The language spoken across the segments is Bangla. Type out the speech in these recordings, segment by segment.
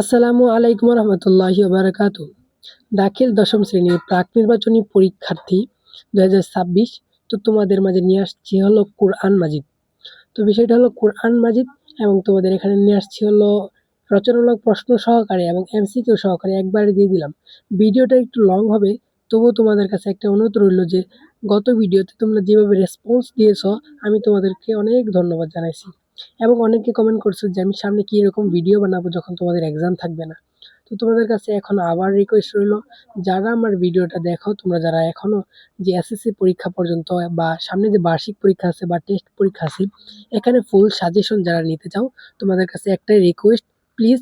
আসসালামু আলাইকুম রহমতুল্লাহি বারাকাতু। দাখিল দশম শ্রেণীর প্রাক নির্বাচনী পরীক্ষার্থী 2026। তো তোমাদের মাঝে নিয়ে আসছি হলো কোরআন মাজিদ। তো বিষয়টা হলো কোরআন মাজিদ এবং তোমাদের এখানে নিয়ে আসছি হলো রচনামূলক প্রশ্ন সহকারে এবং এমসিকিউ সহকারে একবারে দিয়ে দিলাম। ভিডিওটা একটু লং হবে, তবুও তোমাদের কাছে একটা অনুরোধ রইল যে গত ভিডিওতে তোমরা যেভাবে রেসপন্স দিয়েছো আমি তোমাদেরকে অনেক ধন্যবাদ জানাইছি এবং অনেকে কমেন্ট করছো যে আমি সামনে কি এরকম ভিডিও বানাবো যখন তোমাদের এক্সাম থাকবে না। তো তোমাদের কাছে এখন আবার রিকোয়েস্ট রইল, যারা আমার ভিডিওটা দেখো, তোমরা যারা এখনো যে এসএসসি পরীক্ষা পর্যন্ত বা সামনে যে বার্ষিক পরীক্ষা আছে বা টেস্ট পরীক্ষা আছে, এখানে ফুল সাজেশন যারা নিতে চাও, তোমাদের কাছে একটাই রিকোয়েস্ট, প্লিজ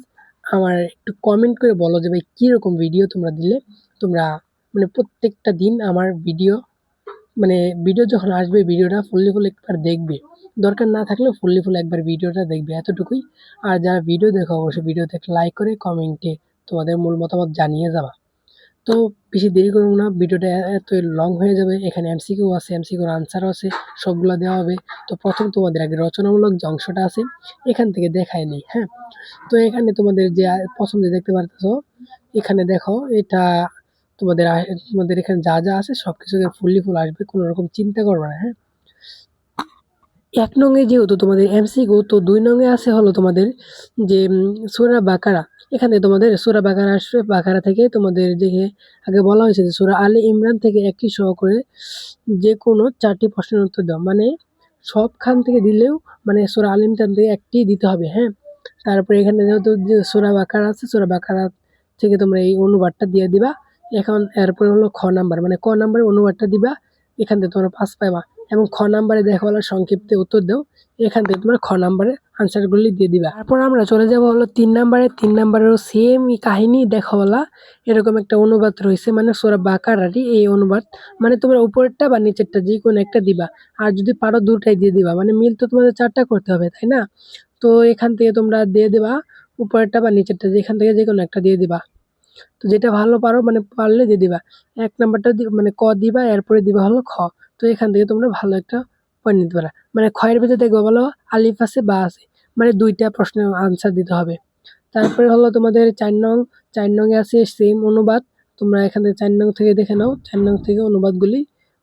আমার একটু কমেন্ট করে বলো যে ভাই কীরকম ভিডিও তোমরা দিলে তোমরা মানে প্রত্যেকটা দিন আমার ভিডিও মানে ভিডিও যখন আসবে ভিডিওটা ফুললি ফুল একবার দেখবে, দরকার না থাকলেও ফুললি ফুল একবার ভিডিওটা দেখবে, এতটুকুই। আর যারা ভিডিও দেখো অবশ্যই ভিডিওতে একটা লাইক করে কমেন্টে তোমাদের মূল মতামত জানিয়ে যাবা। তো বেশি দেরি করবো না, ভিডিওটা এত লং হয়ে যাবে। এখানে এমসিকিউ আছে, এমসিকিউর আনসারও আছে, সবগুলো দেওয়া হবে। তো প্রথম তোমাদের আগে রচনামূলক যে অংশটা আছে এখান থেকে দেখায় নিই, হ্যাঁ। তো এখানে তোমাদের যে প্রথম যে দেখতে পারতেছো, এখানে দেখো এটা তোমাদের এখানে যা যা আছে সবকিছু ফুললি ফুল আসবে, কোনো রকম চিন্তা করবে না, হ্যাঁ। ১ নং এ যেহেতু তোমাদের এমসিকিউ, তো ২ নং এ আছে হলো তোমাদের যে সূরা বাকারা। এখানে তোমাদের সূরা বাকারা আসবে, বাকারা থেকে তোমাদের যে আগে বলা হয়েছে যে সূরা আলে ইমরান থেকে একই সহ করে যেকোনো ৪টি প্রশ্নের উত্তর দাও। মানে সবখান থেকে দিলেও মানে সূরা আলে ইমরান থেকে একটি দিতে হবে, হ্যাঁ। তারপরে এখানে যেহেতু যে সূরা বাকারা আছে, সূরা বাকারা থেকে তোমরা এই অনুবাদটা দিয়ে দিবা। এখন এরপরে হলো খ নাম্বার, মানে ক নাম্বারের অনুবাদটা দিবা। এখান থেকে তোমরা 5 পাইবা এবং খ নাম্বারে দেখা হলো সংক্ষিপ্তে উত্তর দাও। এখান থেকে তোমরা খ নাম্বারে আনসারগুলি দিয়ে দিবা। তারপর আমরা চলে যাব হলো ৩ নাম্বারে। ৩ নাম্বারেরও সেম কাহিনী দেখা হলা, এরকম একটা অনুবাদ রয়েছে, মানে সূরা বাকারারই এই অনুবাদ। মানে তোমরা উপরেরটা বা নিচেরটা যেকোনো একটা দিবা। আর যদি পারো দুটাই দিয়ে দিবা, মানে মিল তো তোমাদের 4টা করতে হবে, তাই না? তো এখান থেকে তোমরা দিয়ে দিবা উপরেরটা বা নিচেরটা, যেখান থেকে যেকোনো একটা দিয়ে দিবা। তো যেটা ভালো পারো মানে পারলে দিয়ে দিবা। ১ নাম্বারটা মানে ক দিবা, এরপরে দিবা হলো খ। তো এখান থেকে তোমরা ভালো একটা পয়েন্ট নিতে পারো। মানে খ এর ভিতরে দেখবা বলো আলিফ আছে বা আছে, মানে ২ টা প্রশ্নের আনসার দিতে হবে। তারপরে হলো তোমাদের ৪ নং, ৪ নং এ আছে সেম অনুবাদ। তোমরা এখান থেকে ৪ নং থেকে দেখে নাও, ৪ নং থেকে অনুবাদগুলি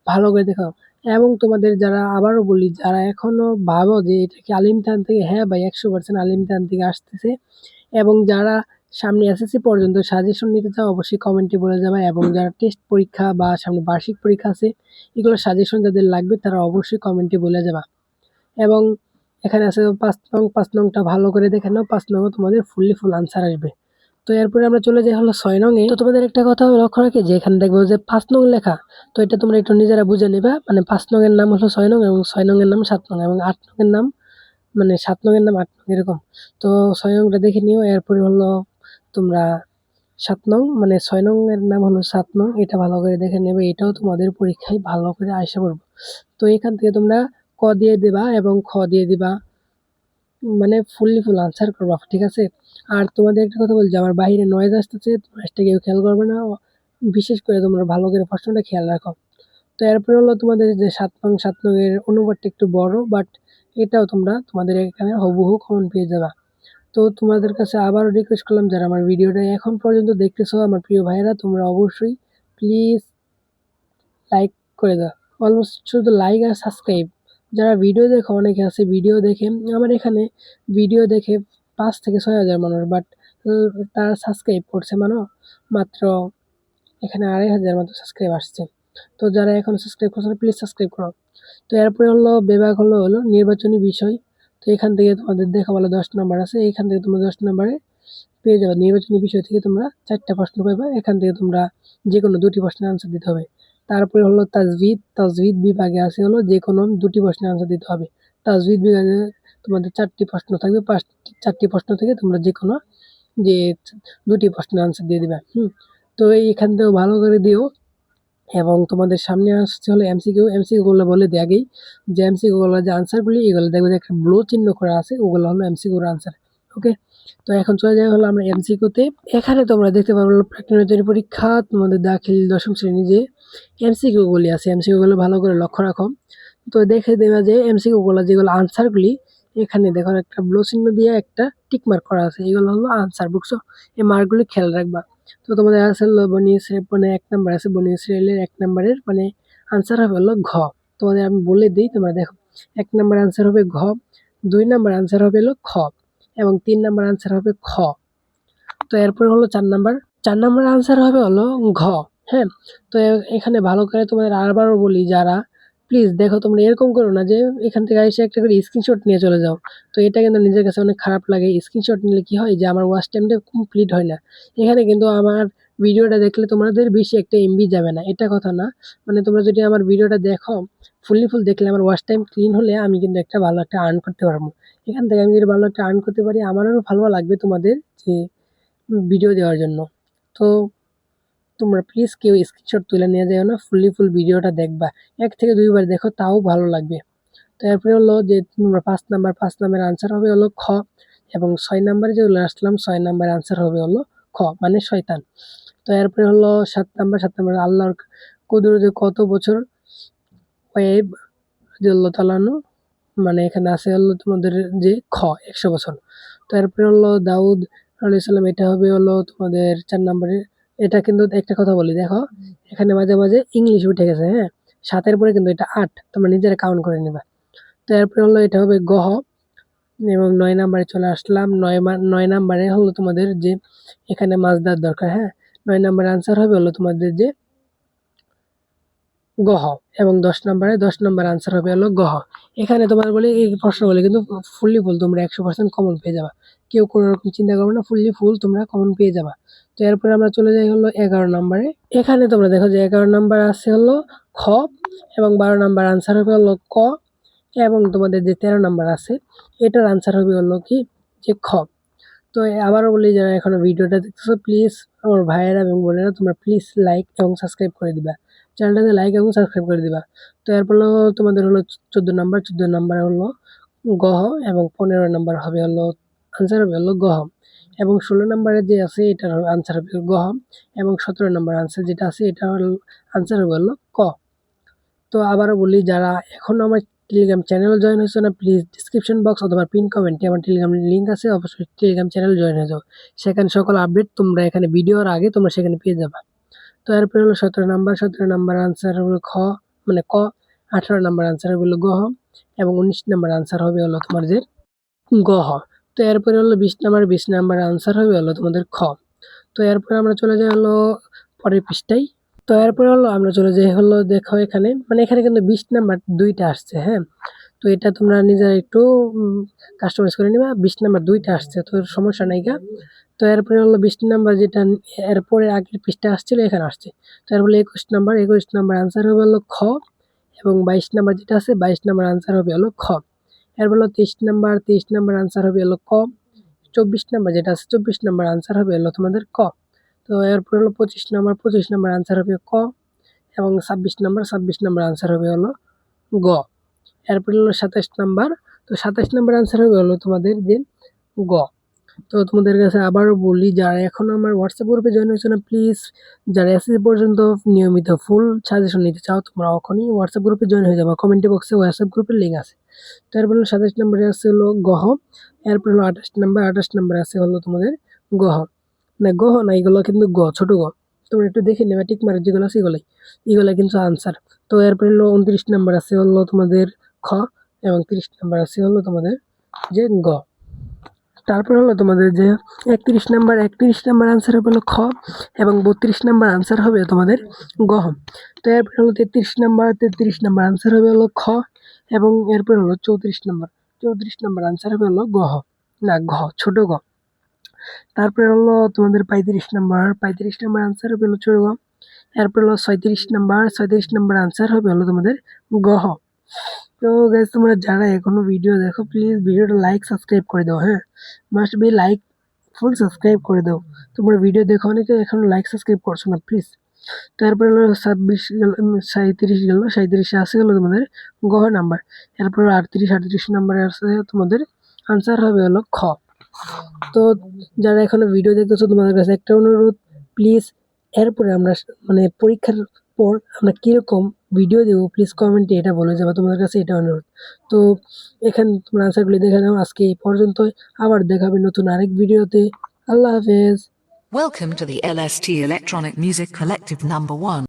ভালো করে দেখে নাও। এবং তোমাদের যারা, আবারও বলি, যারা এখনো ভাবো যে এটা কি আল ইমতিহান থেকে, হ্যাঁ ভাই ১০০% আল ইমতিহান থেকে আসতেছে। এবং যারা সামনে এসএসসি পর্যন্ত সাজেশন নিতে চাও অবশ্যই কমেন্টে বলে যাবা। এবং যারা টেস্ট পরীক্ষা বা সামনে বার্ষিক পরীক্ষা আছে এগুলোর সাজেশন যাদের লাগবে তারা অবশ্যই কমেন্টে বলে যাবা। এবং এখানে আছে ৫ নং, ৫ নংটা ভালো করে দেখে নাও। ৫ নংও তোমাদের ফুললি ফুল আনসার আসবে। তো এরপরে আমরা চলে যাই হলো ৬ নং এ। তো তোমাদের একটা কথা লক্ষ্য রাখি যে এখানে দেখবো যে ৫ নং লেখা। তো এটা তোমরা একটু নিজেরা বুঝে নিবা। মানে ৫ নং এর নাম হলো ৬ নং এবং ৬ নং এর নাম ৭ নং এবং ৮ নং এর নাম মানে ৭ নং এর নাম ৮ নং এরকম। তো ৬ নংটা দেখে নিও। এরপরে হলো তোমরা ৭ নং, মানে ৬ নং এর নাম হলো ৭ নং। এটা ভালো করে দেখে নেবে। এটাও তোমাদের পরীক্ষায় ভালো করে আইসা পড়বে। তো এখান থেকে তোমরা ক দিয়ে দিবা এবং খ দিয়ে দিবা। মানে ফুললি ফুল আনসার করবা, ঠিক আছে? আর তোমাদের একটা কথা বলি যে আমার বাহিরে নয়েজ আসতেছে, নয়েজটা কেউ খেয়াল করবে না। বিশেষ করে তোমরা ভালো করে প্রশ্নটা খেয়াল রাখো। তো এরপরে হলো তোমাদের যে ৭ নং, ৭ নং এর অনুবাদটা একটু বড়, বাট এটাও তোমরা তোমাদের এখানে হুবহু কমন পেয়ে যাবা। তো তোমাদের কাছে আবারও রিকোয়েস্ট করলাম, যারা আমার ভিডিওটা এখন পর্যন্ত দেখতেছো আমার প্রিয় ভাইয়েরা, তোমরা অবশ্যই প্লিজ লাইক করে দাও। অলমোস্ট শুধু লাইক আর সাবস্ক্রাইব। যারা ভিডিও দেখো, অনেকে আছে ভিডিও দেখে, আমার এখানে ভিডিও দেখে ৫ থেকে ৬,০০০ মানুষ, বাট তারা সাবস্ক্রাইব করছে মাত্র এখানে ২,৫০০ মতো সাবস্ক্রাইব আসছে। তো যারা এখন সাবস্ক্রাইব করছো না প্লিজ সাবস্ক্রাইব করো। তো এরপরে হলো বিভাগ হলো নির্বাচনী বিষয়। তো এখান থেকে তোমাদের দেখা বলো ১০ নাম্বার আছে। এখান থেকে তোমরা ১০ নাম্বারে পেয়ে যাবে। নির্বাচনী বিষয় থেকে তোমরা ৪টা প্রশ্ন পাইবা। এখান থেকে তোমরা যেকোনো ২টি প্রশ্নের আনসার দিতে হবে। তারপরে হলো তাজভিদ। তাজভিদ বিভাগে আছে হলো যেকোনো ২টি প্রশ্নের আনসার দিতে হবে। তাজভিদ বিভাগে তোমাদের ৪টি প্রশ্ন থাকবে। ৪টি প্রশ্ন থেকে তোমরা যেকোনো যে ২টি প্রশ্নের আনসার দিয়ে দিবা। তো এইখান থেকেও ভালো করে দিও। এবং তোমাদের সামনে আসছে হলো এমসিকিউ। এমসিকিউগুলো বলে দিই আগেই যে এমসিকিউগুলোর যে আনসারগুলি এগুলো দেখবে যে একটা ব্লু চিহ্ন করা আছে, ওগুলো হলো এমসিকিউর আনসার। ওকে, তো এখন চলে যাওয়া হলো আমরা এমসিকিউতে। এখানে তোমরা দেখতে পারো প্রাক নির্বাচনী পরীক্ষা তোমাদের দাখিল দশম শ্রেণী যে এমসিকিউগুলি আছে, এমসিকিউগুলো ভালো করে লক্ষ্য রাখো। তো দেখে দেবা যে এমসিকিউগুলো যেগুলো আনসারগুলি এখানে দেখো একটা ব্লু চিহ্ন দিয়ে একটা টিক মার্ক করা আছে, এগুলো হলো আনসার। বুঝছো? এই মার্কগুলি খেয়াল রাখবা। তো তোমাদের আছে হলো বনি ইসরাইল, মানে 1 নাম্বার আছে বনি ইসরাইলের 1 নাম্বারের মানে আনসার হবে হলো ঘ। তোমাদের আমি বলে দিই, তোমরা দেখো। 1 নাম্বার আনসার হবে ঘ, 2 নাম্বার আনসার হবে হলো খ এবং 3 নাম্বার আনসার হবে খ। তো এরপর হলো 4 নাম্বার। 4 নাম্বার আনসার হবে হলো ঘ। হ্যাঁ? তো এখানে ভালো করে তোমাদের আবারও বলি, যারা প্লিজ দেখো, তোমরা এরকম করো না যে এখান থেকে এসে একটা করে স্ক্রিনশট নিয়ে চলে যাও। তো এটা কিন্তু নিজের কাছে অনেক খারাপ লাগে। স্ক্রিনশট নিলে কি হয় যে আমার ওয়াচ টাইমটা কমপ্লিট হয় না। এখানে কিন্তু আমার ভিডিওটা দেখলে তোমাদের বেশি একটা এমবি যাবে না, এটা কথা না। মানে তোমরা যদি আমার ভিডিওটা দেখো, ফুল দেখলে আমার ওয়াচ টাইম ক্লিন হলে আমি কিন্তু একটা ভালো একটা আর্ন করতে পারবো। এখান থেকে আমি যদি ভালো একটা আর্ন করতে পারি, আমারও ভালো লাগবে তোমাদের যে ভিডিও দেওয়ার জন্য। তো তোমরা প্লিজ কেউ স্ক্রিনশট তুলে নিয়ে যাও না, ফুল ভিডিওটা দেখবা। 1 থেকে 2 বার দেখো, তাও ভালো লাগবে। তো এরপরে হলো যে তোমরা 5 নাম্বারের আনসার হবে হলো খ এবং 6 নাম্বারে যেগুলো আসলাম 6 নাম্বারের আনসার হবে হলো খ মানে শয়তান। তো এরপরে হলো 7 নাম্বার আল্লাহর কুদরতে কত বছর ওয়েব রাদিয়াল্লাহু তাআলা আনহু, মানে এখানে আছে হলো তোমাদের যে খ 100 বছর। তো এরপরে হলো দাউদ আলাইহিস সালাম, এটা হবে হলো তোমাদের 4 নাম্বারে। এটা কিন্তু একটা কথা বলি, দেখো এখানে মাঝে ইংলিশ উঠে গেছে, হ্যাঁ? 7 এর পরে কিন্তু এটা 8, তোমরা নিজেরা কাউন্ট করে নিবা। তো এরপরে হলো এটা হবে গহ এবং 9 নাম্বারে চলে আসলাম। 9 নাম্বারে হলো তোমাদের যে এখানে মাজদার দরকার, হ্যাঁ? 9 নাম্বারের আনসার হবে হলো তোমাদের যে গহ এবং 10 নাম্বার আনসার হবে হলো গহ। এখানে তোমার বলে এই প্রশ্নগুলো কিন্তু ফুললি ফুল, তোমরা 100% কমন পেয়ে যাবা। কেউ কোনো রকম চিন্তা করবে না, ফুললি ফুল তোমরা কমন পেয়ে যাবা। তো এরপরে আমরা চলে যাই হলো 11 নাম্বারে। এখানে তোমরা দেখো যে 11 নাম্বার আছে হলো খ এবং 12 নাম্বার আনসার হবে হলো ক এবং তোমাদের যে 13 নাম্বার আছে এটার আনসার হবে হলো কি যে খ। তো আবারও বলি, যারা এখনো ভিডিওটা দেখতেছো প্লিজ আমার ভাইয়েরা এবং বোনেরা, তোমরা প্লিজ লাইক এবং সাবস্ক্রাইব করে দিবা, চ্যানেলটাতে লাইক এবং সাবস্ক্রাইব করে দিবা। তো এরপর হলো তোমাদের হলো 14 নাম্বার হলো গহ এবং 15 নাম্বার হবে হলো আনসার হবে হলো গহ এবং 16 নাম্বারে যে আছে এটার আনসার হবে গহ এবং 17 নাম্বার আনসার যেটা আছে এটা হলো আনসার হবে হলো ক। তো আবারও বলি, যারা এখনো আমার টেলিগ্রাম চ্যানেল জয়েন হয়েছে না, প্লিজ ডিসক্রিপশন বক্স অথবা পিন কমেন্টে আমার টেলিগ্রাম লিঙ্ক আছে, অবশ্যই টেলিগ্রাম চ্যানেল জয়েন হয়ে যাও। সেখানে সকল আপডেট তোমরা এখানে ভিডিওর আগে তোমরা সেখানে পেয়ে যাবা। তো এরপরে হলো 17 নাম্বার আনসার হলো খ মানে ক, 18 নাম্বার আনসার হলো গহ এবং 19 নাম্বার আনসার হবে হলো তোমার যে গহ। তো এরপরে হলো 20 নাম্বার আনসার হবে হলো তোমাদের খ। তো এরপরে আমরা চলে যাই হলো পরের পৃষ্ঠায়। তো এরপরে হলো আমরা চলে যাই হলো, দেখো এখানে মানে এখানে কিন্তু 20 নাম্বার 2টা আসছে, হ্যাঁ? তো এটা তোমরা নিজেরা একটু কাস্টমাইজ করে নিবা। 20 নাম্বার 2টা আসছে, তো সমস্যা নাই গা। তো এরপরে হলো 20 নাম্বার যেটা এরপরে আগের পৃষ্ঠা আসছিল এখানে আসছে। তো এরপরে 21 নাম্বার আনসার হবে হলো খ এবং 22 নাম্বার যেটা আছে 22 নাম্বার আনসার হবে হলো খ। এরপর হলো 23 নাম্বার আনসার হবে হলো ক। 24 নাম্বার যেটা আছে 24 নাম্বার আনসার হবে হলো তোমাদের ক। তো এরপর হলো 25 নাম্বার আনসার হবে ক এবং 26 নাম্বার আনসার হবে হলো গ। এরপর হলো 27 নাম্বার। তো 27 নাম্বার আনসার হবে হলো তোমাদের যে গ। তো তোমাদের কাছে আবারও বলি, যারা এখনো আমার হোয়াটসঅ্যাপ গ্রুপে জয়েন হয়েছে না প্লিজ, যারা এসএসসি পর্যন্ত নিয়মিত ফুল সাজেশন নিতে চাও তোমরা এখনই হোয়াটসঅ্যাপ গ্রুপে জয়েন হয়ে যাবে। কমেন্টে বক্সে হোয়াটসঅ্যাপ গ্রুপের লিঙ্ক আছে। তো এরপর হলো 27 নাম্বারে আছে হলো গহ। এরপর হলো 28 নাম্বার আছে হলো তোমাদের গহ। না গহ না, এগুলো কিন্তু গ, ছোট গ। তোমরা একটু দেখে নেবে, টিক মারে যেগুলো আছে এগুলো কিন্তু আনসার। তো এরপর হলো 29 নাম্বার আছে হলো তোমাদের খ এবং 30 নাম্বার আছে হলো তোমাদের যে গ। তারপর হলো তোমাদের যে 31 নাম্বার আনসার হবে হলো খ এবং 32 নাম্বার আনসার হবে তোমাদের গহ। তো এরপর হলো 33 নাম্বার আনসার হবে হলো খ এবং এরপর হলো 34 নাম্বার আনসার হবে হলো গহ না ঘ, ছোট গ। তারপরে হলো তোমাদের 35 নাম্বার আনসার হবে হলো ছোট গ। এরপর হলো 36 নাম্বার আনসার হবে হলো তোমাদের গহ। তো গাইস, তোমরা যারা এখনো ভিডিও দেখো প্লিজ ভিডিওটা লাইক সাবস্ক্রাইব করে দাও, হ্যাঁ? Must be like, full subscribe করে দাও। তোমরা ভিডিও দেখো অনেকে এখনো লাইক সাবস্ক্রাইব করছো না প্লিজ। তারপরে হলো 26 গেল, 37 গেল, 37 আসে হলো তোমাদের গহ নাম্বার। এরপর 38 নাম্বারে আছে তোমাদের আনসার হবে হলো খ। তো যারা এখনো ভিডিও দেখতেছো তোমাদের কাছে একটা অনুরোধ, প্লিজ এরপরে আমরা মানে পরীক্ষার পর আমরা কীরকম ভিডিও দেবো প্লিজ কমেন্টে এটা বলে যাবো, তোমাদের কাছে এটা অনুরোধ। তো এখানে তোমরা আনসারগুলি দেখে নাও। আজকে এই পর্যন্তই, আবার দেখা হবে নতুন আরেক ভিডিওতে। আল্লাহ হাফেজ। Welcome to the LST Electronic Music Collective #1.